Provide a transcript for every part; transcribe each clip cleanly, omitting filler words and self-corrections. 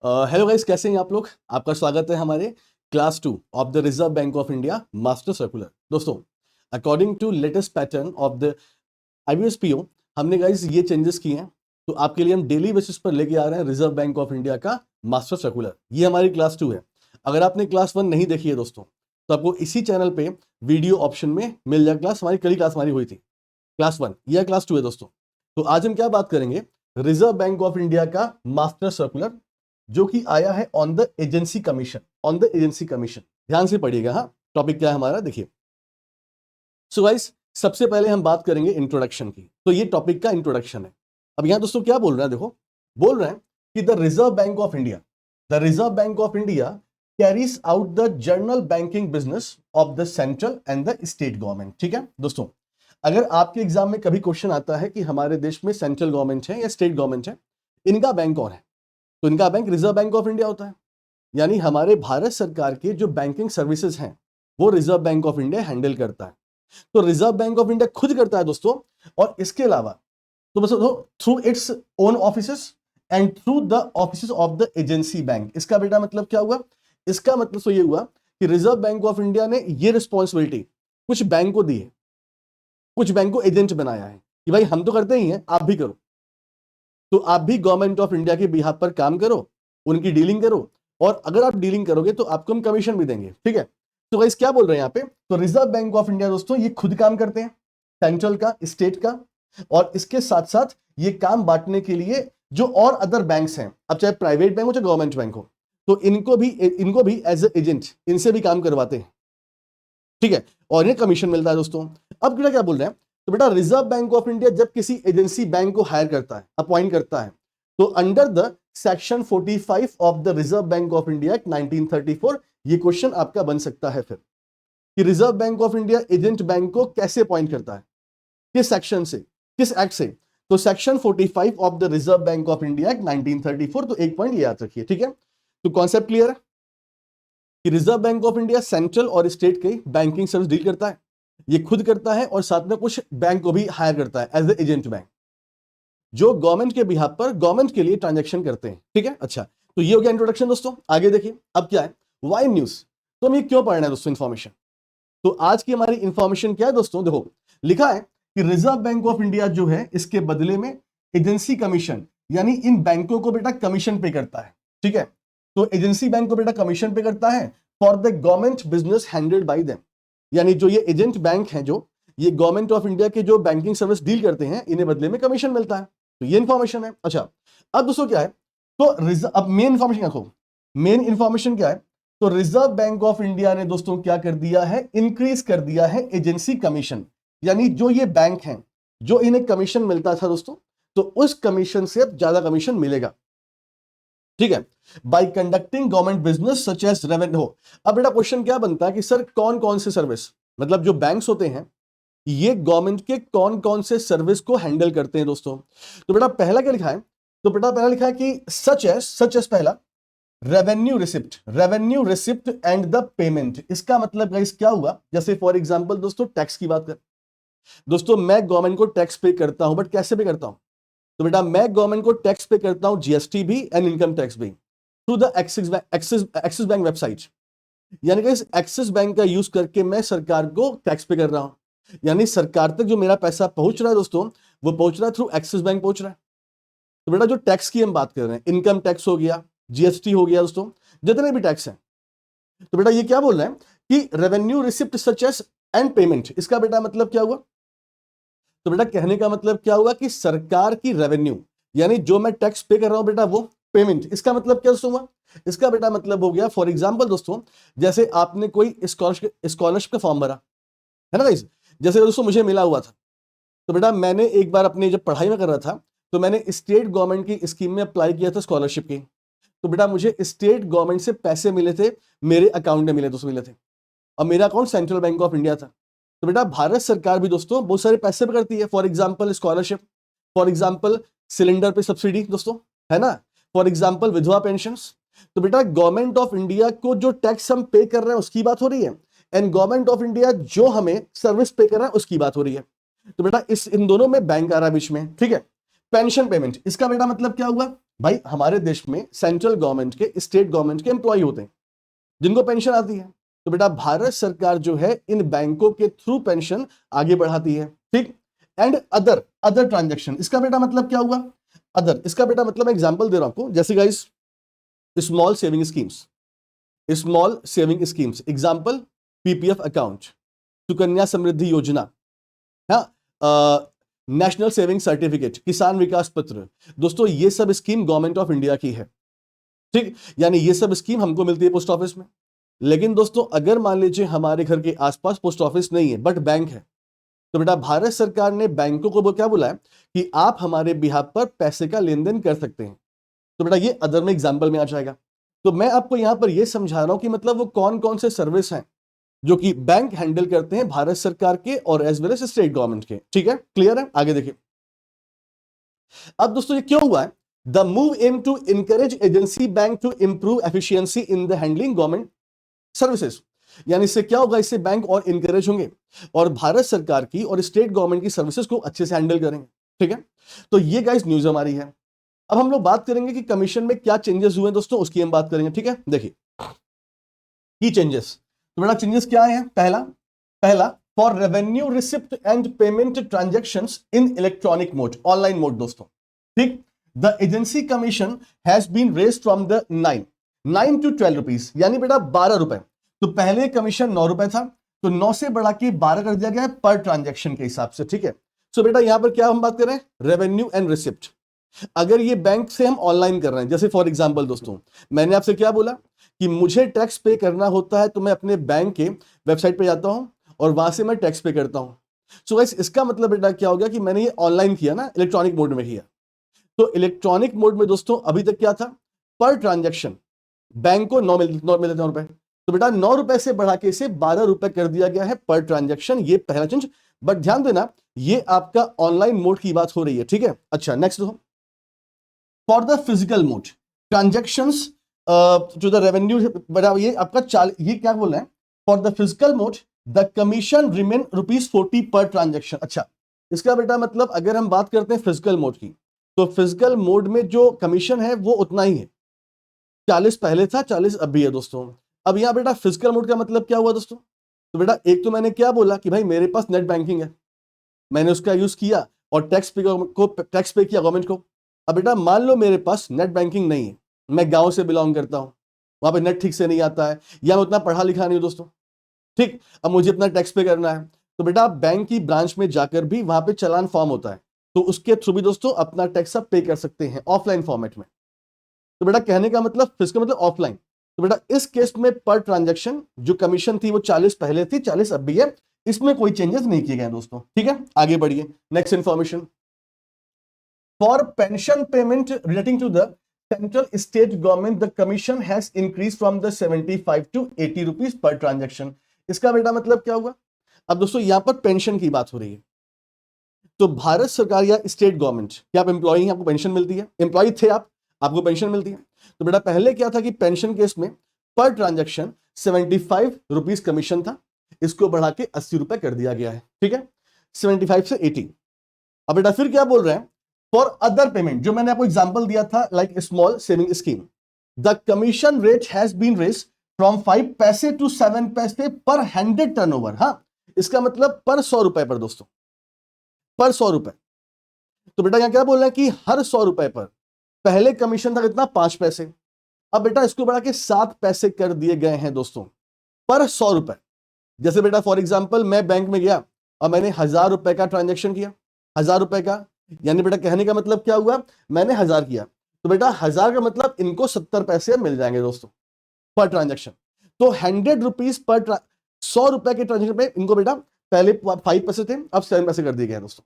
Hello guys, कैसे हैं आप लोग। आपका स्वागत है हमारे class 2 of the Reserve Bank of India master circular. दोस्तों, according to latest pattern of the IBSPO, हमने गाइस ये चेंजेस किए हैं। तो आपके लिए हम डेली बेसिस पर लेके आ रहे हैं रिजर्व बैंक ऑफ इंडिया का मास्टर सर्कुलर। ये हमारी क्लास 2 है। अगर आपने क्लास 1 नहीं देखी है दोस्तों, तो आपको इसी चैनल पे वीडियो ऑप्शन में मिल जाए। क्लास हमारी कल क्लास हमारी हुई थी, क्लास 1 या क्लास 2 है दोस्तों। तो आज हम क्या बात करेंगे, रिजर्व बैंक ऑफ इंडिया का मास्टर सर्कुलर जो कि आया है on the agency commission. On the agency commission, ध्यान से पढ़िएगा। हाँ, टॉपिक क्या है हमारा, देखिए। सो गाइस, सबसे पहले हम बात करेंगे इंट्रोडक्शन की। तो ये टॉपिक का इंट्रोडक्शन है। अब यहां दोस्तों क्या बोल रहे हैं, देखो बोल रहे हैं कि the Reserve Bank of India, the Reserve Bank of India carries out the general banking business of the central and the state government. ठीक है दोस्तों, अगर आपके एग्जाम में कभी क्वेश्चन आता है कि हमारे देश में सेंट्रल गवर्नमेंट है या स्टेट गवर्नमेंट है, इनका बैंक कौन है, तो इनका bank reserve Bank of India होता है। यानी हमारे भारत सरकार के जो बैंकिंग सर्विसेज हैं वो reserve Bank of India handle करता है। तो रिजर्व बैंक ऑफ इंडिया खुद करता है दोस्तों। और इसके अलावा तो बस through its own offices and through the offices of the agency bank. इसका बेटा मतलब क्या हुआ, इसका मतलब तो ये हुआ कि रिजर्व बैंक ऑफ इंडिया ने ये रिस्पॉन्सिबिलिटी कुछ बैंक को दी है, कुछ बैंक को एजेंट बनाया है कि भाई हम तो करते ही हैं, आप भी करो। तो आप भी गवर्नमेंट ऑफ इंडिया के बिहाफ पर काम करो, उनकी डीलिंग करो, और अगर आप डीलिंग करोगे तो आपको हम कमीशन भी देंगे। ठीक है। तो गाइस क्या बोल रहे हैं यहाँ पे, तो रिजर्व बैंक ऑफ इंडिया दोस्तों ये खुद काम करते हैं, सेंट्रल का, स्टेट का, और इसके साथ साथ ये काम बांटने के लिए जो और अदर बैंक्स हैं, अब चाहे प्राइवेट बैंक हो चाहे गवर्नमेंट बैंक हो, तो इनको भी एज ए एजेंट इनसे भी काम करवाते हैं। ठीक है, और इन्हें कमीशन मिलता है दोस्तों। अब क्या बोल रहे हैं, तो बेटा रिजर्व बैंक ऑफ इंडिया जब किसी एजेंसी बैंक को हायर करता है, अपॉइंट करता है, तो under the section 45 of the Reserve Bank of India act 1934 ये क्वेश्चन आपका बन सकता है फिर कि reserve Bank of India agent bank को कैसे अपॉइंट करता है, किस सेक्शन से, किस एक्ट से। तो section 45 of the Reserve Bank of India act 1934। तो एक पॉइंट ये याद रखिए। ठीक है, तो कॉन्सेप्ट क्लियर है कि reserve Bank of India central और स्टेट के बैंकिंग सर्विस डील करता है, ये खुद करता है, और साथ में कुछ बैंक को भी हायर करता है एज ए एजेंट बैंक, जो गवर्नमेंट के बिहाफ पर गवर्नमेंट के लिए ट्रांजैक्शन करते हैं। ठीक है, अच्छा, तो ये हो गया इंट्रोडक्शन दोस्तों। आगे देखिए अब क्या है, वाई न्यूज। तो हम ये क्यों पढ़ रहे हैं दोस्तों इंफॉर्मेशन, तो आज की हमारी इंफॉर्मेशन क्या है दोस्तों, देखो लिखा है कि रिजर्व बैंक ऑफ इंडिया जो है इसके बदले में एजेंसी कमीशन, यानी इन बैंकों को बेटा कमीशन पे करता है। ठीक है, तो एजेंसी बैंक को बेटा कमीशन पे करता है for the government business handled by them. यानी जो ये एजेंट बैंक हैं, जो ये गवर्नमेंट ऑफ इंडिया के जो बैंकिंग सर्विस डील करते हैं, इन्हें बदले में कमीशन मिलता है। तो ये इंफॉर्मेशन है। अच्छा, अब दोस्तों क्या है, तो अब मेन इंफॉर्मेशन देखो, मेन इंफॉर्मेशन क्या है, तो रिजर्व बैंक ऑफ इंडिया ने दोस्तों क्या कर दिया है, इंक्रीज कर दिया है एजेंसी कमीशन। यानी जो ये बैंक हैं, जो इन्हें कमीशन मिलता था दोस्तों, तो उस कमीशन से अब ज्यादा कमीशन मिलेगा। ठीक है, by conducting government business such as revenue. अब बेटा क्वेश्चन क्या बनता है कि सर कौन कौन से सर्विस, मतलब जो बैंक्स होते हैं ये गवर्नमेंट के कौन कौन से सर्विस को हैंडल करते हैं दोस्तों। तो बेटा पहला क्या लिखा है, तो बेटा पहला लिखा है कि सच एज पहला revenue receipt and the payment. इसका मतलब गाइस क्या हुआ, जैसे फॉर एग्जांपल दोस्तों टैक्स की बात कर, दोस्तों मैं गवर्नमेंट को टैक्स पे करता हूं, बट कैसे पे करता हूं, तो बेटा मैं गवर्नमेंट को टैक्स पे करता हूं, जीएसटी भी एंड इनकम टैक्स भी, through the axis bank website. यानी कि इस एक्सिस बैंक का यूज करके मैं सरकार को टैक्स पे कर रहा हूं। यानी सरकार तक जो मेरा पैसा पहुंच रहा है दोस्तों, वो पहुंच रहा है थ्रू एक्सिस बैंक पहुंच रहा है। तो बेटा जो टैक्स की हम बात कर रहे हैं, इनकम टैक्स हो गया, जीएसटी हो गया दोस्तों, जितने भी टैक्स हैं, तो बेटा ये क्या बोल रहे हैं कि revenue receipt such as and payment. इसका बेटा मतलब क्या हुआ, तो बेटा कहने का मतलब क्या हुआ कि सरकार की रेवेन्यू, यानी जो मैं टैक्स पे कर रहा हूं बेटा वो पेमेंट। इसका मतलब क्या दोस्तों हुआ, इसका बेटा मतलब हो गया फॉर एग्जांपल दोस्तों, जैसे आपने कोई स्कॉलरशिप का फॉर्म भरा है ना गाइस, जैसे दोस्तों मुझे मिला हुआ था, तो बेटा मैंने एक बार अपने जब पढ़ाई में कर रहा था, तो मैंने स्टेट गवर्नमेंट की स्कीम में अप्लाई किया था स्कॉलरशिप की। तो बेटा मुझे स्टेट गवर्नमेंट से पैसे मिले थे, मेरे अकाउंट में मिले दोस्तों, मिले थे, और मेरा account central bank of India था। तो बेटा भारत सरकार भी दोस्तों बहुत सारे पैसे पे करती है, for example scholarship, for example cylinder पे सब्सिडी दोस्तों, है ना, फॉर एग्जांपल विधवा पेंशन्स। तो बेटा गवर्नमेंट ऑफ इंडिया को जो टैक्स हम पे कर रहे हैं उसकी बात हो रही है, एंड गवर्नमेंट ऑफ इंडिया जो हमें सर्विस पे कर रहा है उसकी बात हो रही है। तो बेटा इन दोनों में बैंक आ रहा है बीच में। ठीक है, पेंशन पेमेंट, इसका बेटा मतलब क्या हुआ, भाई हमारे देश में सेंट्रल गवर्नमेंट के, स्टेट गवर्नमेंट के एम्प्लॉय होते हैं जिनको पेंशन आती है। तो बेटा भारत सरकार जो है इन बैंकों के थ्रू पेंशन आगे बढ़ाती है, ठीक। एंड अदर अदर ट्रांजेक्शन, इसका बेटा मतलब क्या हुआ? अदर, इसका बेटा मतलब मैं एग्जांपल दे रहा हूं आपको, जैसे guys small saving schemes, small saving schemes example PPF account, Sukanya Samriddhi Yojana, हाँ, नेशनल सेविंग सर्टिफिकेट, किसान विकास पत्र। दोस्तों ये सब स्कीम गवर्नमेंट ऑफ इंडिया की है, ठीक। यानी ये सब स्कीम हमको मिलती है पोस्ट ऑफिस में। लेकिन दोस्तों अगर मान लीजिए हमारे घर के आसपास पोस्ट ऑफिस नहीं है बट बैंक है, तो बेटा भारत सरकार ने बैंकों को क्या बोला है कि आप हमारे बिहाफ पर पैसे का लेन देन कर सकते हैं। तो बेटा ये अदर में एग्जाम्पल में आ जाएगा। तो मैं आपको यहां पर यह समझा रहा हूं कि मतलब वो कौन कौन से सर्विस हैं जो कि बैंक हैंडल करते हैं भारत सरकार के और as well as state government के, ठीक है, क्लियर है? आगे देखिए। अब दोस्तों ये क्यों हुआ है? The move aim to encourage agency bank to improve efficiency in the handling government services. यानी इससे क्या होगा? इससे बैंक और इनकरेज होंगे और भारत सरकार की और स्टेट गवर्नमेंट की सर्विसेज को अच्छे से हैंडल करेंगे, ठीक है। तो ये गाइस न्यूज हमारी है। अब हम लोग बात करेंगे कि कमीशन में क्या चेंजेस हुए दोस्तों, उसकी हम बात करेंगे, ठीक है। देखिए की चेंजेस, तो बेटा चेंजेस क्या है? पहला पहला for revenue receipt and payment transactions in electronic mode, online mode दोस्तों, ठीक। The agency commission has been raised from the 9 to 12 rupees, यानी बेटा 12 रुपए। तो पहले कमीशन 9 रुपए था, तो 9 से बढ़ा के 12 कर दिया गया है पर ट्रांजैक्शन के हिसाब से, ठीक है। सो बेटा यहां पर क्या हम बात कर रहे हैं? Revenue and receipt. अगर ये बैंक से हम ऑनलाइन कर रहे हैं, जैसे फॉर एग्जांपल दोस्तों मैंने आपसे क्या बोला कि मुझे टैक्स पे करना होता है, तो मैं अपने बैंक के वेबसाइट पे जाता हूं और वहां से मैं टैक्स पे करता हूं। सो गाइस इसका मतलब बेटा क्या हो गया कि मैंने ये ऑनलाइन किया ना, इलेक्ट्रॉनिक मोड में किया। तो इलेक्ट्रॉनिक मोड में दोस्तों अभी तक क्या था? पर ट्रांजेक्शन बैंक को 9 रुपए, तो बेटा 9 रुपए से बढ़ा के इसे 12 रुपए कर दिया गया है पर ट्रांजेक्शन, ये पहला चेंज। बट ध्यान देना ये आपका ऑनलाइन मोड की बात हो रही है, ठीक है। अच्छा नेक्स्ट दो, for the physical mode transactions to the revenue, बड़ा ये आपका ये क्या बोल रहे हैं? For the physical mode the commission remain ₹40 per transaction. अच्छा इसका बेटा मतलब अगर हम बात करते हैं फिजिकल मोड की, तो फिजिकल मोड में जो कमीशन है वो उतना ही है, 40 पहले था, 40 अब भी है दोस्तों। अब यहां बेटा फिजिकल मोड का मतलब क्या हुआ दोस्तों? तो बेटा एक तो मैंने क्या बोला कि भाई मेरे पास नेट बैंकिंग है, मैंने उसका यूज किया और टैक्स पे किया गवर्नमेंट को। अब बेटा मान लो मेरे पास नेट बैंकिंग नहीं है, मैं गांव से बिलोंग करता हूं, वहां पे नेट ठीक से नहीं आता है या मैं उतना पढ़ा लिखा नहीं हूं दोस्तों, ठीक। अब मुझे अपना टैक्स पे करना है, तो बेटा बैंक की ब्रांच में जाकर भी वहां पे चालान फॉर्म होता है, तो उसके थ्रू भी दोस्तों अपना टैक्स आप पे कर सकते हैं ऑफलाइन फॉर्मेट में। तो बेटा कहने का मतलब फिजिकल मतलब ऑफलाइन। तो बेटा इस केस में पर ट्रांजैक्शन जो कमीशन थी वो 40 पहले थी, 40 अब भी है, इसमें कोई चेंजेस नहीं किए गए दोस्तों, ठीक है। आगे बढ़िए, next information, for pension payment relating to the central state government the commission has increase from the 75 to 80 rupees per transaction. इसका बेटा मतलब क्या हुआ? अब दोस्तों यहां पर पेंशन की बात हो रही है, तो भारत सरकार या स्टेट गवर्नमेंट, क्या आप एम्प्लॉय हैं, आपको पेंशन मिलती है, एम्प्लॉय थे आप, आपको पेंशन मिलती है। तो बेटा पहले क्या था कि पेंशन केस में पर ट्रांजैक्शन 75 रुपीज कमीशन था, इसको बढ़ा के 80 रुपए कर दिया गया है, ठीक है, 75 से 80। अब बेटा फिर क्या बोल रहे हैं? फॉर अदर पेमेंट, जो मैंने आपको एग्जांपल दिया था like small saving scheme, the commission rate has been raised from 5 पैसे टू 7 पैसे पर 100 टर्नओवर। हाँ इसका मतलब पर 100 रुपए पर दोस्तों, पर 100 रुपए। तो बेटा यहां क्या बोल रहे हैं कि हर 100 रुपए पर पहले कमीशन था कितना? 5 पैसे, अब बेटा इसको बढ़ा के 7 पैसे कर दिए गए हैं दोस्तों पर 100 रुपए। जैसे बेटा फॉर एग्जांपल मैं बैंक में गया और मैंने 1000 रुपए का ट्रांजैक्शन किया, 1000 रुपए का, यानी बेटा कहने का मतलब क्या हुआ? मैंने 1000 किया, तो बेटा 1000 का मतलब इनको 70 पैसे मिल जाएंगे दोस्तों पर ट्रांजैक्शन। तो 100 रुपीज पर 100 रुपए के ट्रांजेक्शन पे इनको बेटा पहले 5 पैसे थे, अब 7 पैसे कर दिए गए दोस्तों।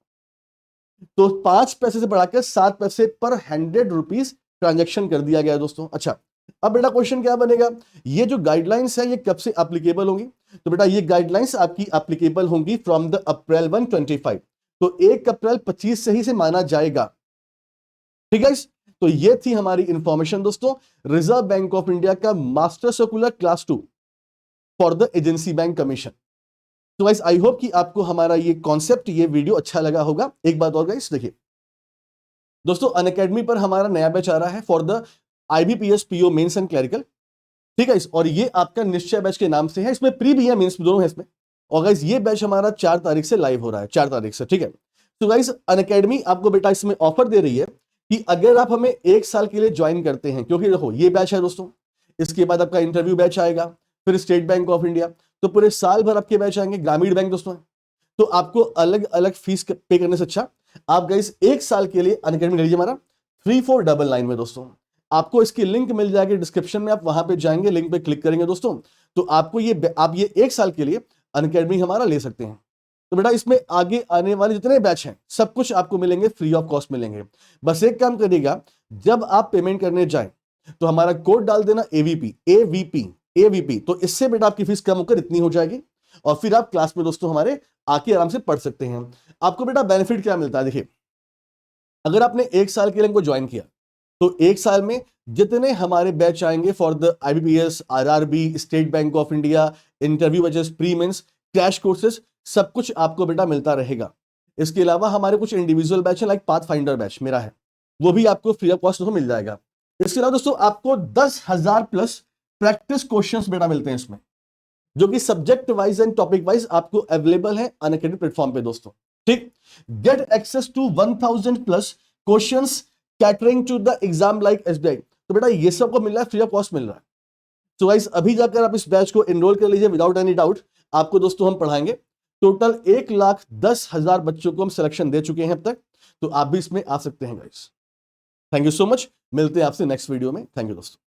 तो 5 पैसे से बढ़ाकर 7 पैसे पर 100 रुपीज ट्रांजेक्शन कर दिया गया दोस्तों। अच्छा अब बेटा क्वेश्चन क्या बनेगा? ये जो गाइडलाइंस है ये कब से एप्लीकेबल होंगी? तो बेटा ये गाइडलाइंस आपकी एप्लीकेबल होंगी फ्रॉम द अप्रैल 1 25, तो 1 अप्रैल 25 से ही से माना जाएगा, ठीक है। तो ये थी हमारी इंफॉर्मेशन दोस्तों, रिजर्व बैंक ऑफ इंडिया का master circular class 2 for the agency bank commission. तो गाइस आई होप कि आपको हमारा ये कॉन्सेप्ट, ये वीडियो अच्छा लगा होगा। एक बात और गाइस देखिए, दोस्तों अनअकैडमी पर हमारा नया बैच आ रहा है for the IBPS PO mains and clerical, ठीक है। और ये आपका निश्चय बैच के नाम से है, इसमें प्री भी है, मेंस दोनों है इसमें। और गाइस ये बैच हमारा 4 तारीख से लाइव हो रहा है, 4 तारीख से, ठीक है। तो गाइस अनअकैडमी आपको बेटा इसमें ऑफर दे रही है कि अगर आप हमें 1 साल के लिए ज्वाइन करते हैं, क्योंकि देखो ये बैच है दोस्तों, इसके बाद आपका इंटरव्यू बैच आएगा, फिर स्टेट बैंक ऑफ इंडिया, तो पूरे साल भर आपके बैच आएंगे, ग्रामीण बैंक दोस्तों। तो आपको अलग अलग फीस पे करने से अच्छा आप गाइस 1 साल के लिए अनअकैडमी ले लीजिए हमारा 3499 में दोस्तों। आपको इसकी लिंक मिल जाएगी डिस्क्रिप्शन में, आप वहां पे जाएंगे, लिंक पे क्लिक करेंगे दोस्तों, तो आपको आप ये 1 साल के लिए अनअकैडमी हमारा ले सकते हैं। तो बेटा इसमें आगे आने वाले जितने बैच हैं सब कुछ आपको मिलेंगे, फ्री ऑफ कॉस्ट मिलेंगे। बस एक काम करिएगा, जब आप पेमेंट करने जाए तो हमारा कोड डाल देना AVP, तो इससे बेटा आपकी फीस कम होकर इतनी हो जाएगी, और फिर आप क्लास में दोस्तों हमारे आके आराम से पढ़ सकते हैं। आपको बेटा बेनिफिट क्या मिलता है, देखिए अगर आपने 1 साल के लिए हमको ज्वाइन किया तो 1 साल में जितने हमारे बैच आएंगे for the IBPS, RRB, state bank of India, interview batches, pre mains, crash courses, सब कुछ आपको बेटा मिलता रहेगा। इसके अलावा हमारे कुछ इंडिविजुअल बैच है, लाइक पाथ फाइंडर बैच मेरा है, वो भी आपको फ्री ऑफ कॉस्ट मिल जाएगा। इसके अलावा दोस्तों आपको 10,000 प्लस प्रैक्टिस क्वेश्चंस बेटा मिलते हैं इसमें, जो कि subject wise and topic wise आपको अवेलेबल है अनअकैडमी प्लेटफॉर्म पे दोस्तों, ठीक। Get access to 1000 plus questions catering to the exam like SBI, तो बेटा ये सब को मिल रहा है, फ्री ऑफ कॉस्ट मिल रहा है। तो गाइस अभी जाकर आप इस बैच को एनरोल कर लीजिए विदाउट एनी डाउट। आपको दोस्तों हम पढ़ाएंगे, टोटल 1,10,000 बच्चों को हम सिलेक्शन दे चुके हैं अब तक, तो आप भी इसमें आ सकते हैं guys. Thank you so much, मिलते हैं आपसे नेक्स्ट वीडियो में। थैंक यू दोस्तों।